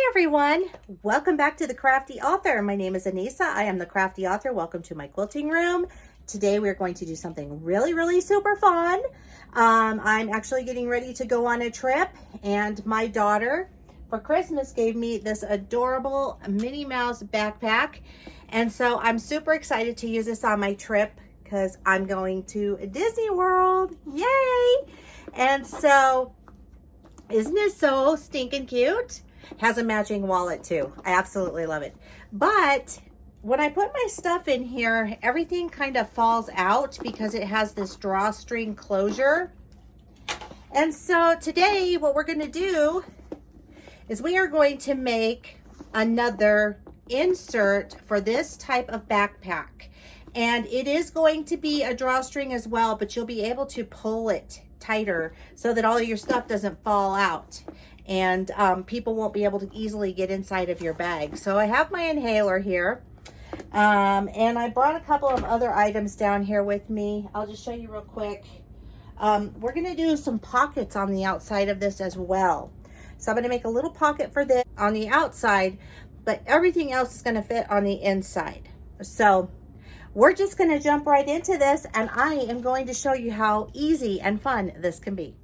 everyone, welcome back to the Crafty Author. My name is Anissa. I am the Crafty Author. Welcome to my quilting room. Today we're going to do something really super fun. I'm actually getting ready to go on a trip, and my daughter for Christmas gave me this adorable Minnie Mouse backpack, and so I'm super excited to use this on my trip because I'm going to Disney World. Yay! And so isn't it so stinking cute? Has a matching wallet too. I absolutely love it. But when I put my stuff in here, everything kind of falls out because it has this drawstring closure. And so today what we're going to do is we are going to make another insert for this type of backpack. And it is going to be a drawstring as well, but you'll be able to pull it tighter so that all your stuff doesn't fall out, and people won't be able to easily get inside of your bag. So I have my inhaler here, and I brought a couple of other items down here with me. I'll just show you real quick. We're going to do some pockets on the outside of this as well. So I'm going to make a little pocket for this on the outside, but everything else is going to fit on the inside. So we're just going to jump right into this, and I am going to show you how easy and fun this can be.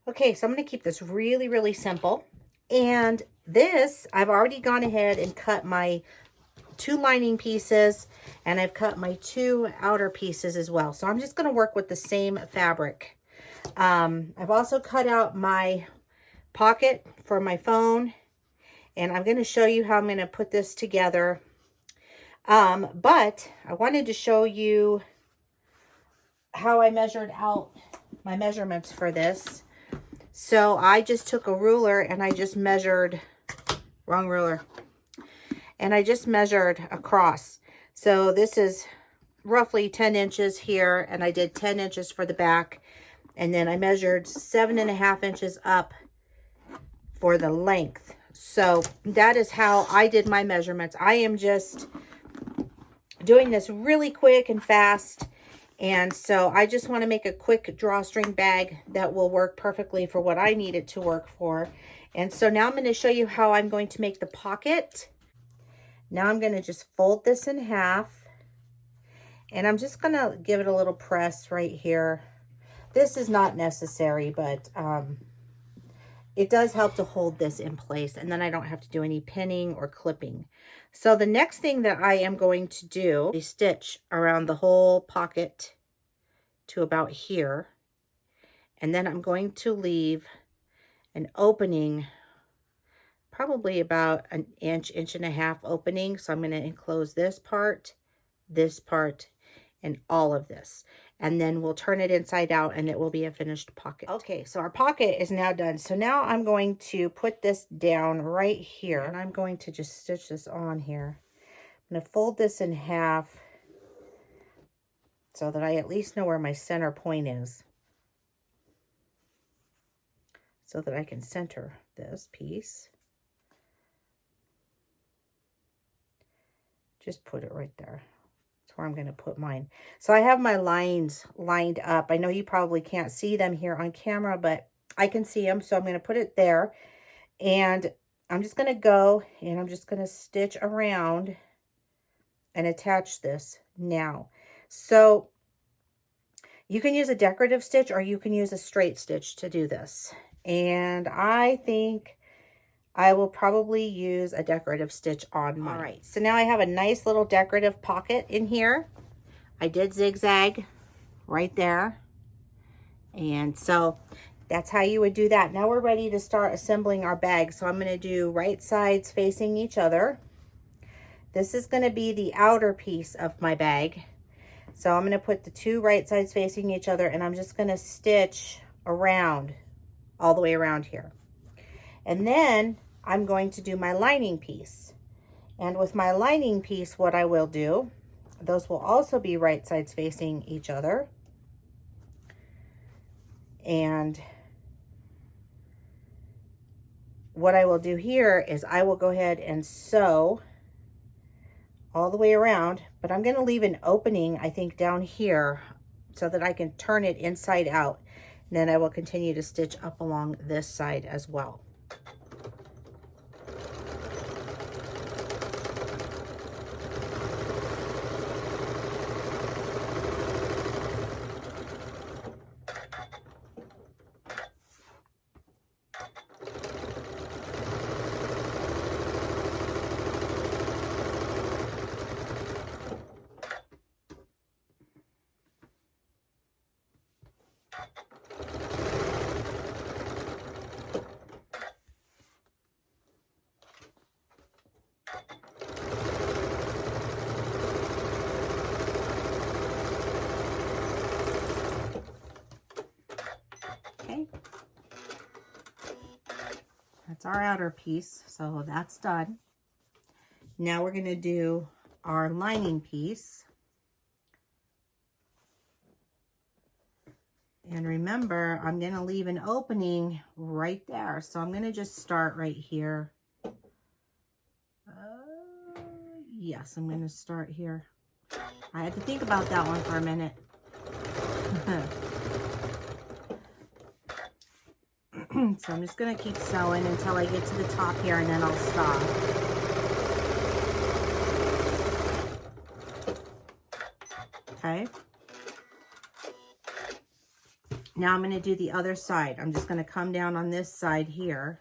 Okay, so I'm going to keep this really simple. And this, I've already gone ahead and cut my 2 lining pieces, and I've cut my 2 outer pieces as well. So I'm just going to work with the same fabric. I've also cut out my pocket for my phone, and I'm going to show you how I'm going to put this together. But I wanted to show you how I measured out my measurements for this. So I just took a ruler and I just measured, wrong ruler, and I just measured across. So this is roughly 10 inches here, and I did 10 inches for the back, and then I measured 7.5 inches up for the length. So that is how I did my measurements. I am just doing this really quick and fast, and so I just want to make a quick drawstring bag that will work perfectly for what I need it to work for. And so now I'm going to show you how I'm going to make the pocket. Now I'm going to just fold this in half, and I'm just going to give it a little press right here. This is not necessary, but it does help to hold this in place, and then I don't have to do any pinning or clipping. So the next thing that I am going to do is stitch around the whole pocket to about here. And then I'm going to leave an opening, probably about an inch, 1.5 inches opening. So I'm going to enclose this part, and all of this. And then we'll turn it inside out, and it will be a finished pocket. Okay, so our pocket is now done. So now I'm going to put this down right here, and I'm going to just stitch this on here. I'm going to fold this in half so that I at least know where my center point is, so that I can center this piece. Just put it right there. Where I'm going to put mine. So I have my lines lined up. I know you probably can't see them here on camera, but I can see them. So I'm going to put it there, and I'm just going to go and I'm just going to stitch around and attach this now. So you can use a decorative stitch, or you can use a straight stitch to do this. And I think I will probably use a decorative stitch on mine. All right, so now I have a nice little decorative pocket in here. I did zigzag right there. And so that's how you would do that. Now we're ready to start assembling our bag. So I'm going to do right sides facing each other. This is going to be the outer piece of my bag. So I'm going to put the 2 right sides facing each other, and I'm just going to stitch around, all the way around here. And then I'm going to do my lining piece. And with my lining piece, what I will do, those will also be right sides facing each other. And what I will do here is I will go ahead and sew all the way around, but I'm going to leave an opening, I think, down here so that I can turn it inside out. And then I will continue to stitch up along this side as well. Okay. That's our outer piece, so that's done. Now we're going to do our lining piece. And remember, I'm going to leave an opening right there. So I'm going to just start right here. Yes, I'm going to start here. I had to think about that one for a minute. So I'm just going to keep sewing until I get to the top here, and then I'll stop. Okay. Now I'm going to do the other side. I'm just going to come down on this side here.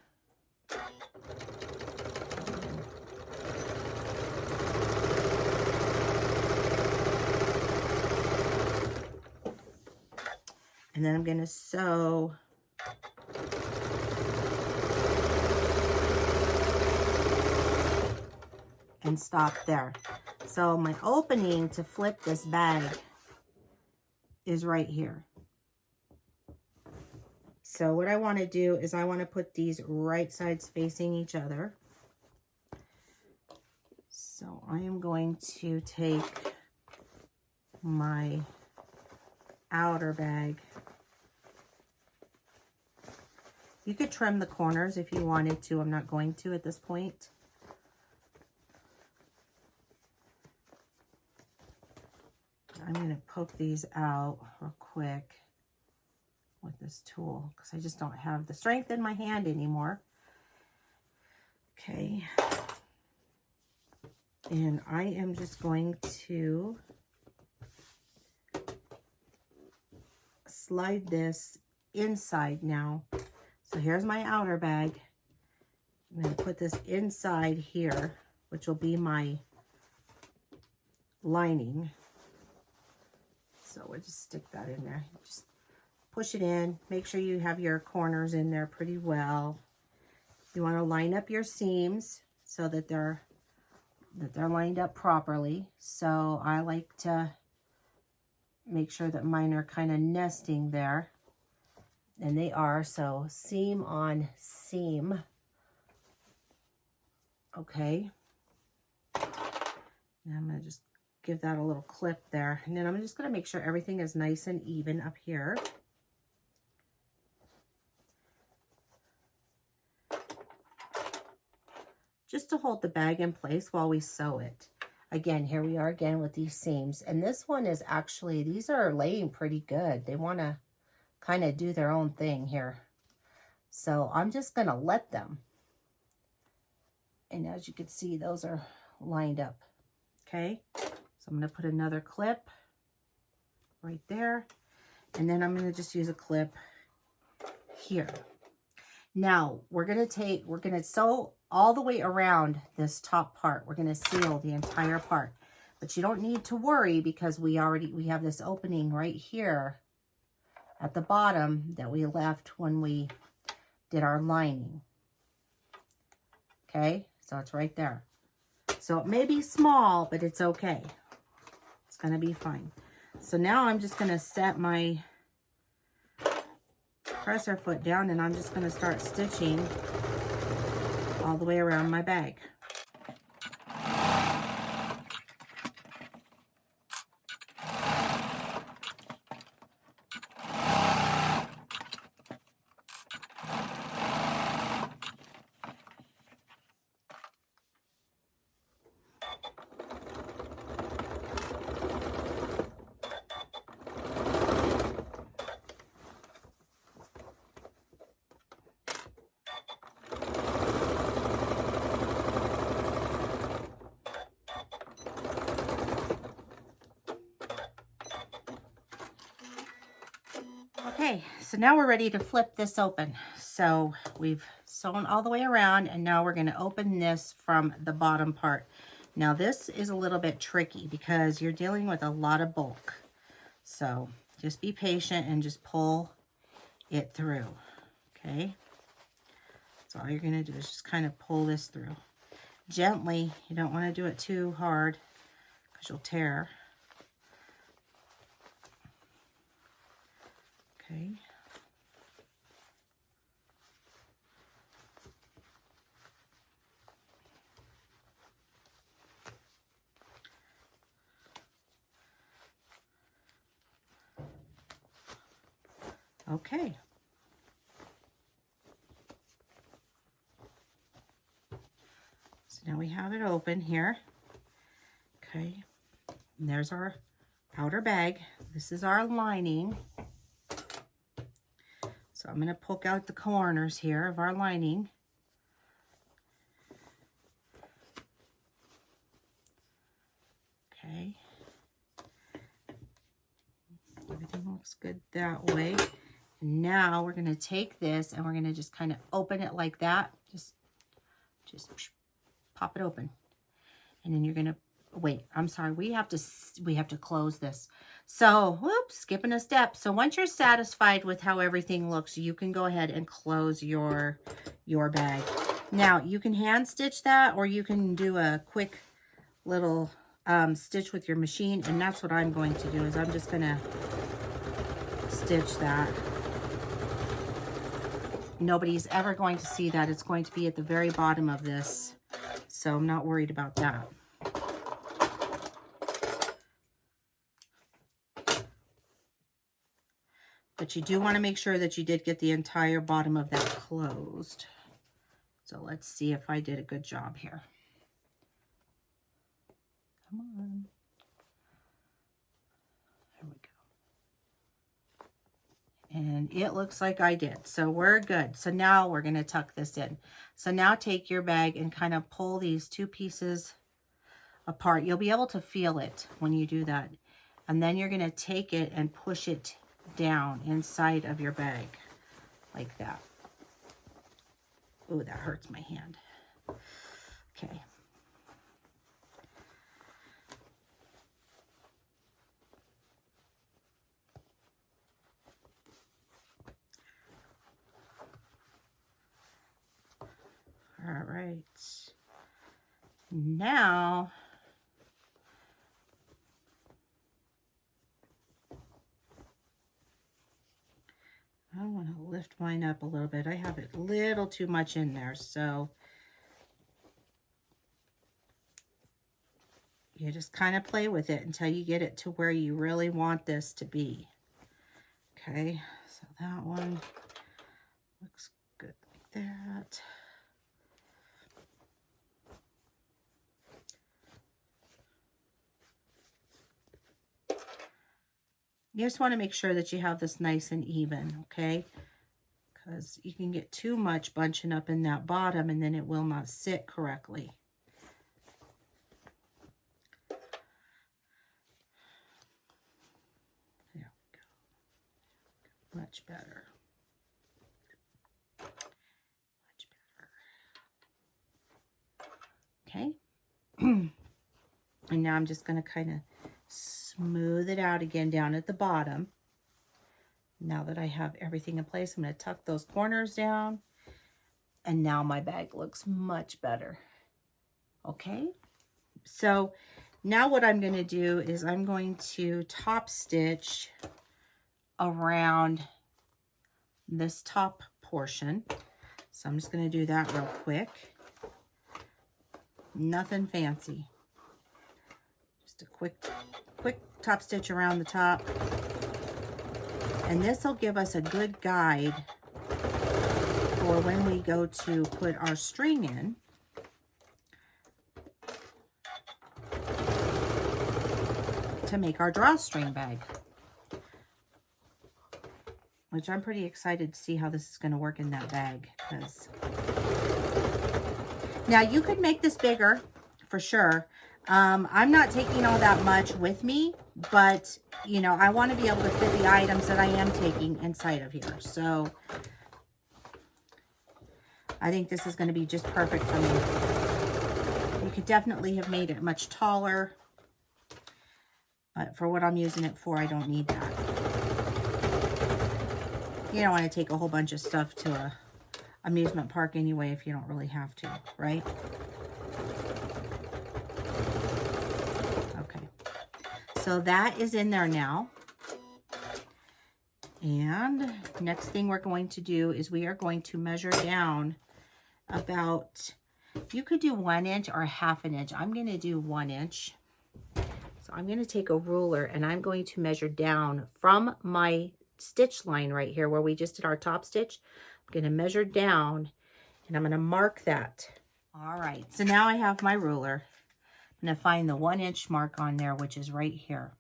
And then I'm going to sew and stop there. So my opening to flip this bag is right here. So what I want to do is I want to put these right sides facing each other. So I am going to take my outer bag. You could trim the corners if you wanted to. I'm not going to at this point. I'm going to poke these out real quick with this tool because I just don't have the strength in my hand anymore. Okay. And I am just going to slide this inside now. So here's my outer bag. I'm going to put this inside here, which will be my lining. So we'll just stick that in there. Just push it in. Make sure you have your corners in there pretty well. You want to line up your seams so that they're lined up properly. So I like to make sure that mine are kind of nesting there. And they are, so seam on seam. Okay. Now I'm going to just give that a little clip there. And then I'm just going to make sure everything is nice and even up here. Just to hold the bag in place while we sew it. Again, here we are again with these seams. And this one is actually, these are laying pretty good. They want to kind of do their own thing here. So I'm just going to let them. And as you can see, those are lined up. Okay. So I'm going to put another clip right there. And then I'm going to just use a clip here. Now we're going to sew all the way around this top part. We're going to seal the entire part. But you don't need to worry because we have this opening right here at the bottom that we left when we did our lining. Okay, so it's right there. So it may be small, but it's okay. It's going to be fine. So now I'm just going to set my presser foot down and I'm just going to start stitching all the way around my bag. Okay, so now we're ready to flip this open. So we've sewn all the way around and now we're going to open this from the bottom part. Now this is a little bit tricky because you're dealing with a lot of bulk. So just be patient and just pull it through. Okay, so all you're going to do is just kind of pull this through. Gently, you don't want to do it too hard because you'll tear. Okay. Okay. So now we have it open here. Okay. And there's our outer bag. This is our lining. So I'm going to poke out the corners here of our lining. Okay. Everything looks good that way. And now we're going to take this and we're going to just kind of open it like that. Just pop it open. And then you're going to wait. I'm sorry. We have to close this. So, whoops, skipping a step. So once you're satisfied with how everything looks, you can go ahead and close your bag. Now, you can hand stitch that, or you can do a quick little stitch with your machine, and that's what I'm going to do. Is I'm just going to stitch that. Nobody's ever going to see that. It's going to be at the very bottom of this, so I'm not worried about that. But you do want to make sure that you did get the entire bottom of that closed. So let's see if I did a good job here. Come on. There we go. And it looks like I did. So we're good. So now we're going to tuck this in. So now take your bag and kind of pull these two pieces apart. You'll be able to feel it when you do that. And then you're going to take it and push it down inside of your bag like that. Oh, that hurts my hand. Okay. All right. Now, I want to lift mine up a little bit. I have it a little too much in there, so you just kind of play with it until you get it to where you really want this to be. Okay, so that one looks good like that. You just want to make sure that you have this nice and even, okay? Because you can get too much bunching up in that bottom and then it will not sit correctly. There we go. Much better. Much better. Okay. And now I'm just going to kind of smooth it out again down at the bottom. Now that I have everything in place, I'm going to tuck those corners down. And now my bag looks much better. Okay. So now what I'm going to do is I'm going to top stitch around this top portion. So I'm just going to do that real quick. Nothing fancy. Just a quick top stitch around the top. And this will give us a good guide for when we go to put our string in. To make our drawstring bag. Which I'm pretty excited to see how this is going to work in that bag. Because now you could make this bigger for sure. I'm not taking all that much with me, but you know, I want to be able to fit the items that I am taking inside of here. So I think this is going to be just perfect for me. You could definitely have made it much taller, but for what I'm using it for, I don't need that. You don't want to take a whole bunch of stuff to a amusement park anyway if you don't really have to, right? Okay. So that is in there now. And next thing we're going to do is we are going to measure down about, you could do 1 inch or 1/2 inch. I'm going to do 1 inch. So I'm going to take a ruler and I'm going to measure down from my stitch line right here where we just did our top stitch. I'm going to measure down and I'm going to mark that. All right, so now I have my ruler. I'm going to find the 1 inch mark on there, which is right here.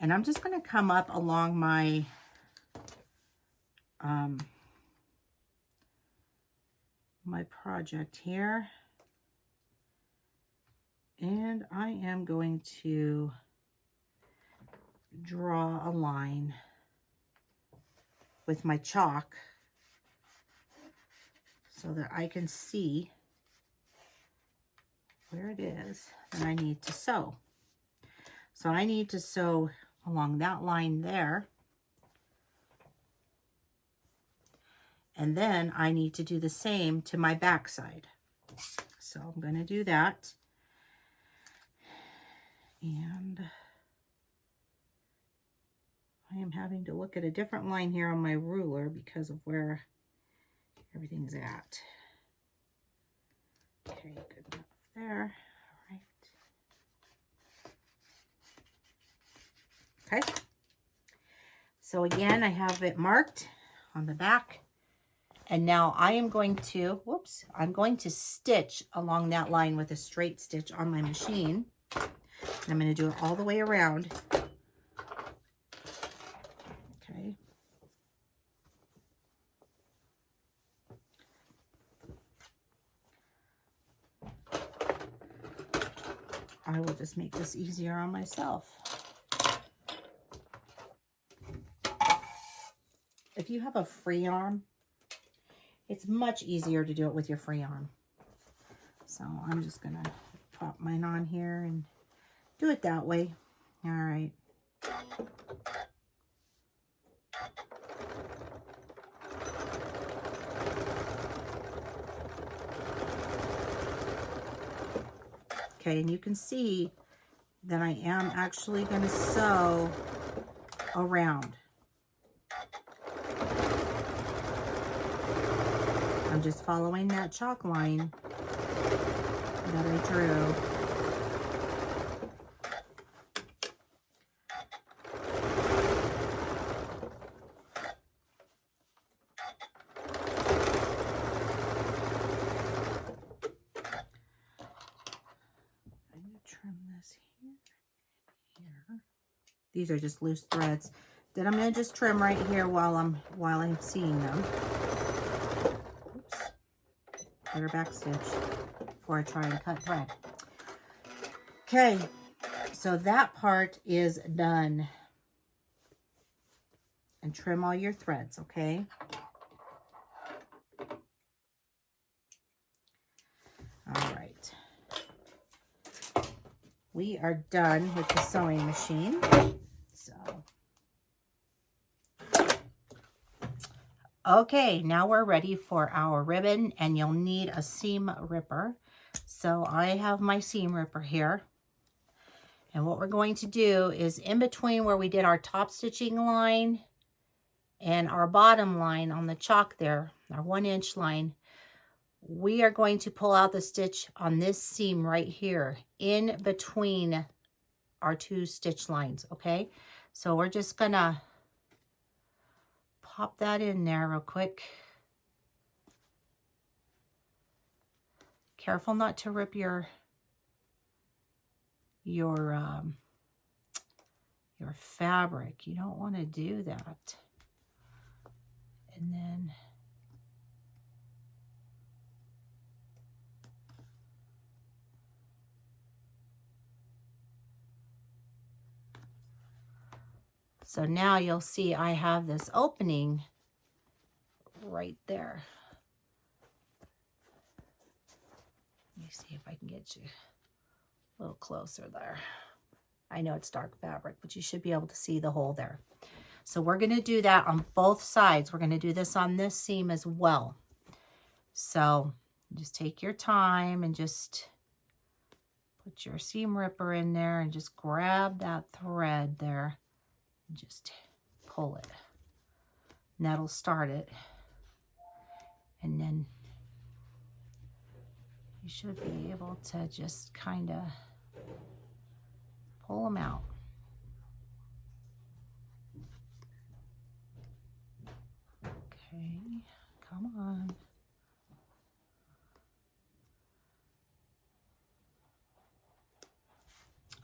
And I'm just going to come up along my my project here. And I am going to draw a line with my chalk so that I can see where it is that I need to sew. So I need to sew along that line there. And then I need to do the same to my back side. So I'm going to do that. And I am having to look at a different line here on my ruler because of where everything's at. Okay, good enough there. All right. Okay. So again, I have it marked on the back. And now I am going to, I'm going to stitch along that line with a straight stitch on my machine. And I'm going to do it all the way around. Okay. I will just make this easier on myself. If you have a free arm, it's much easier to do it with your free arm. So I'm just going to pop mine on here and do it that way. All right. Okay, and you can see that I am actually going to sew around. I'm just following that chalk line that I drew. I'm going to trim this here. These are just loose threads that I'm going to just trim right here while I'm seeing them. Better back stitch before I try and cut thread. Okay, so that part is done. And trim all your threads, okay? All right. We are done with the sewing machine. So, okay, now we're ready for our ribbon, and you'll need a seam ripper. So I have my seam ripper here. And what we're going to do is in between where we did our top stitching line and our bottom line on the chalk there, our 1 inch line, we are going to pull out the stitch on this seam right here in between our 2 stitch lines, okay? So we're just gonna pop that in there real quick. Careful not to rip your fabric. You don't want to do that. And then so now you'll see I have this opening right there. Let me see if I can get you a little closer there. I know it's dark fabric, but you should be able to see the hole there. So we're going to do that on both sides. We're going to do this on this seam as well. So just take your time and just put your seam ripper in there and just grab that thread there and just pull it. And that'll start it. And then you should be able to just kind of pull them out.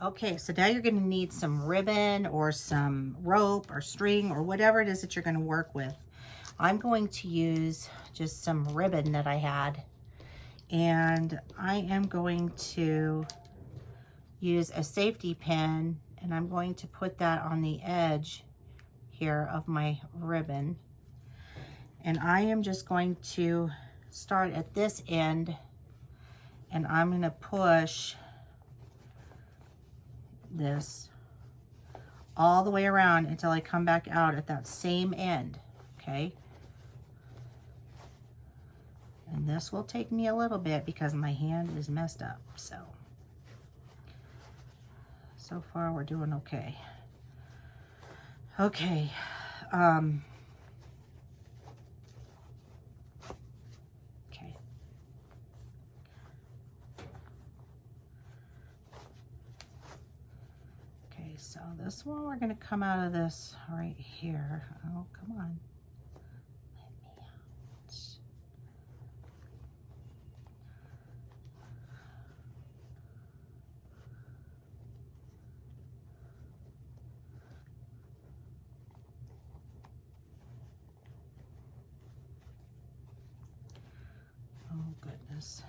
Okay, so now you're going to need some ribbon or some rope or string or whatever it is that you're going to work with. I'm going to use just some ribbon that I had, and I am going to use a safety pin, and I'm going to put that on the edge here of my ribbon. And I am just going to start at this end, and I'm going to push this all the way around until I come back out at that same end, okay? And this will take me a little bit because my hand is messed up, so far we're doing okay. Okay, okay. Okay, so this one we're gonna come out of this right here. Oh, come on. Let me out. Oh, goodness.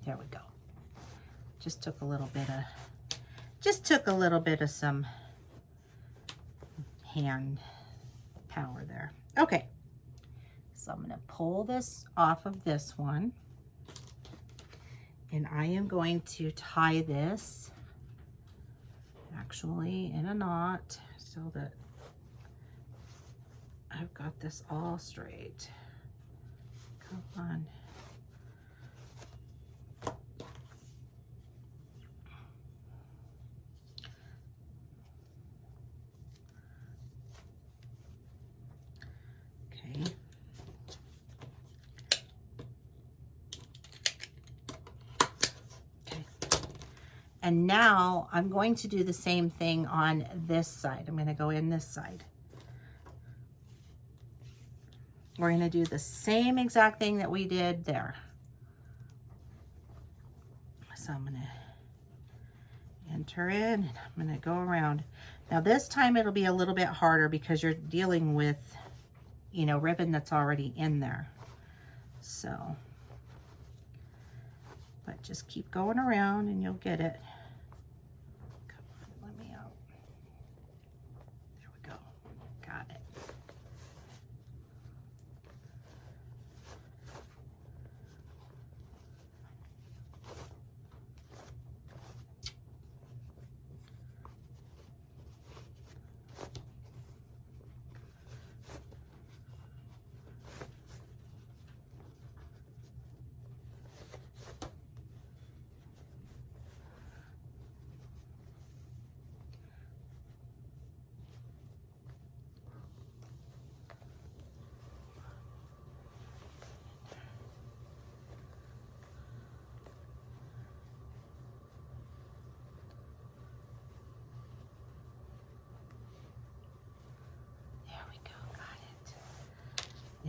There we go. Just took a little bit of some hand power there. Okay, so I'm going to pull this off of this one, and I am going to tie this actually in a knot so that I've got this all straight. Come on. Okay. Okay. And now I'm going to do the same thing on this side. I'm going to go in this side. We're going to do the same exact thing that we did there. So I'm going to enter in, and I'm going to go around. Now this time it'll be a little bit harder because you're dealing with, you know, ribbon that's already in there. So, but just keep going around and you'll get it. Come on, let me out. There we go. Got it.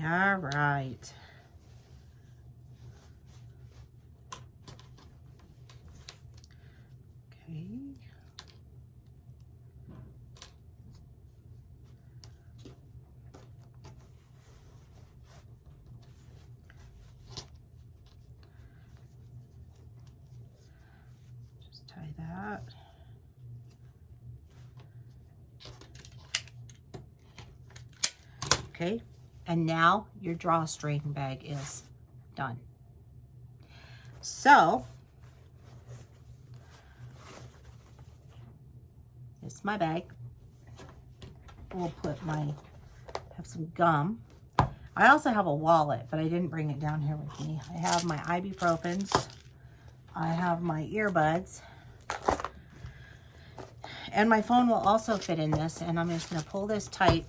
All right. Okay. Just tie that. Okay. And now your drawstring bag is done. So, it's my bag. We'll put have some gum. I also have a wallet, but I didn't bring it down here with me. I have my ibuprofens. I have my earbuds. And my phone will also fit in this, and I'm just gonna pull this tight,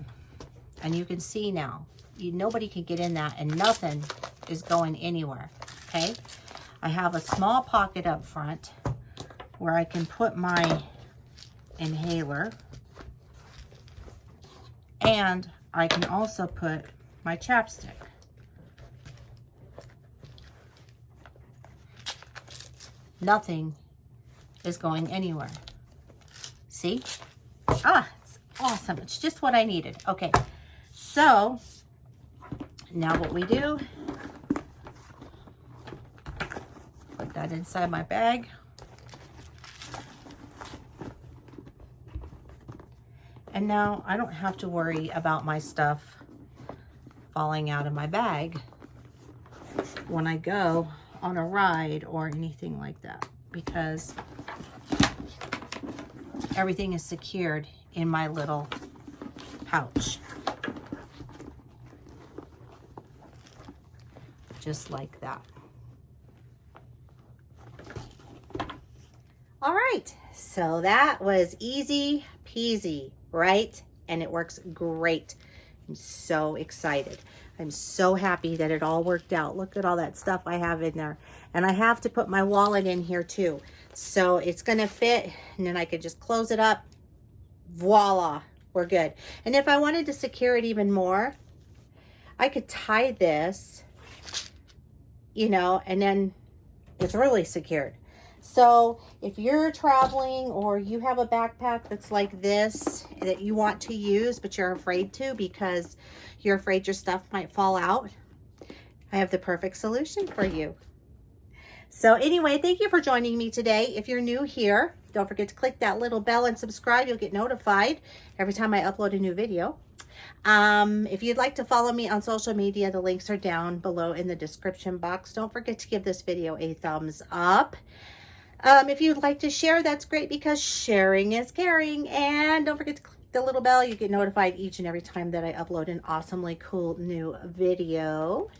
and you can see now. Nobody can get in that, and nothing is going anywhere, okay? I have a small pocket up front where I can put my inhaler, and I can also put my chapstick. Nothing is going anywhere. See? Ah, it's awesome. It's just what I needed. Okay, so now what we do, put that inside my bag. And now I don't have to worry about my stuff falling out of my bag when I go on a ride or anything like that, because everything is secured in my little pouch. Just like that. All right, so that was easy peasy, right? And it works great. I'm so excited. I'm so happy that it all worked out. Look at all that stuff I have in there. And I have to put my wallet in here too. So it's gonna fit, and then I could just close it up. Voila, we're good. And if I wanted to secure it even more, I could tie this, you know, and then it's really secured. So if you're traveling or you have a backpack that's like this that you want to use, but you're afraid to because you're afraid your stuff might fall out, I have the perfect solution for you. So anyway, thank you for joining me today. If you're new here, don't forget to click that little bell and subscribe. You'll get notified every time I upload a new video. If you'd like to follow me on social media, the links are down below in the description box. Don't forget to give this video a thumbs up. If you'd like to share, that's great, because sharing is caring. And don't forget to click the little bell. You get notified each and every time that I upload an awesomely cool new video.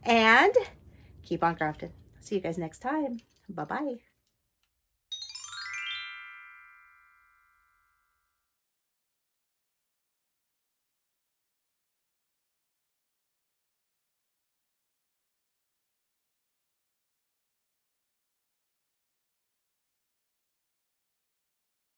And keep on crafting. See you guys next time. Bye-bye.